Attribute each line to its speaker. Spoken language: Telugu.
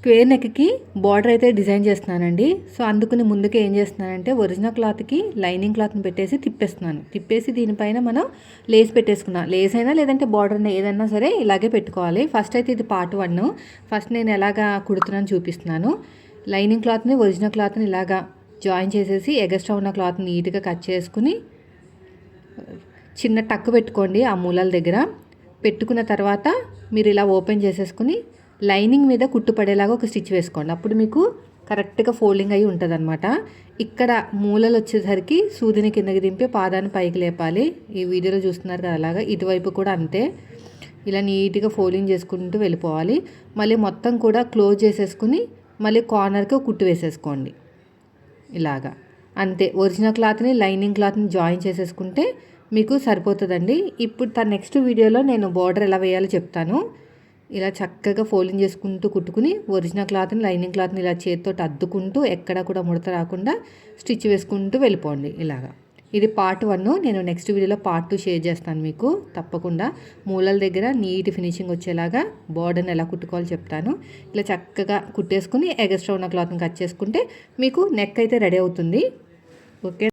Speaker 1: స్క్వేర్ నెక్కి బార్డర్ అయితే డిజైన్ చేస్తున్నానండి. సో అందుకని ముందుకే ఏం చేస్తున్నానంటే ఒరిజినల్ క్లాత్కి లైనింగ్ క్లాత్ని పెట్టేసి తిప్పేస్తున్నాను. తిప్పేసి దీనిపైన మనం లేస్ పెట్టేసుకున్నాం. లేస్ అయినా లేదంటే బార్డర్ అయినా ఏదైనా సరే ఇలాగే పెట్టుకోవాలి. ఫస్ట్ అయితే ఇది పార్ట్ 1. ఫస్ట్ నేను ఎలాగా కుడుతున్నాను చూపిస్తున్నాను. లైనింగ్ క్లాత్ని ఒరిజినల్ క్లాత్ని ఇలాగా జాయిన్ చేసేసి ఎగస్ట్రా ఉన్న క్లాత్ని నీట్గా కట్ చేసుకుని చిన్న టక్ పెట్టుకోండి ఆ మూలల దగ్గర. పెట్టుకున్న తర్వాత మీరు ఇలా ఓపెన్ చేసేసుకుని లైనింగ్ మీద కుట్టు పడేలాగా ఒక స్టిచ్ వేసుకోండి. అప్పుడు మీకు కరెక్ట్గా ఫోల్డింగ్ అయ్యి ఉంటుంది అనమాట. ఇక్కడ మూలలు వచ్చేసరికి సూదిని కిందకి దింపి పాదాన్ని పైకి లేపాలి. ఈ వీడియోలో చూస్తున్నారు కదా అలాగా. ఇటువైపు కూడా అంతే. ఇలా నీట్గా ఫోల్డింగ్ చేసుకుంటూ వెళ్ళిపోవాలి. మళ్ళీ మొత్తం కూడా క్లోజ్ చేసేసుకుని మళ్ళీ కార్నర్కి కుట్టు వేసేసుకోండి ఇలాగా. అంతే. ఒరిజినల్ క్లాత్ని లైనింగ్ క్లాత్ని జాయిన్ చేసేసుకుంటే మీకు సరిపోతుందండి. ఇప్పుడు నెక్స్ట్ వీడియోలో నేను బార్డర్ ఎలా వేయాలో చెప్తాను. ఇలా చక్కగా ఫోల్డింగ్ చేసుకుంటూ కుట్టుకుని ఒరిజినల్ క్లాత్ని లైనింగ్ క్లాత్ని ఇలా చేతితో అద్దుకుంటూ ఎక్కడ కూడా ముడత రాకుండా స్టిచ్ వేసుకుంటూ వెళ్ళిపోండి ఇలాగా. ఇది పార్ట్ 1. నేను నెక్స్ట్ వీడియోలో పార్ట్ 2 షేర్ చేస్తాను మీకు తప్పకుండా. మూలల దగ్గర నీట్ ఫినిషింగ్ వచ్చేలాగా బార్డర్ని ఎలా కుట్టుకోవాలో చెప్తాను. ఇలా చక్కగా కుట్టేసుకుని ఎగస్ట్రా ఉన్న క్లాత్ని కట్ చేసుకుంటే మీకు నెక్ అయితే రెడీ అవుతుంది. ఓకే.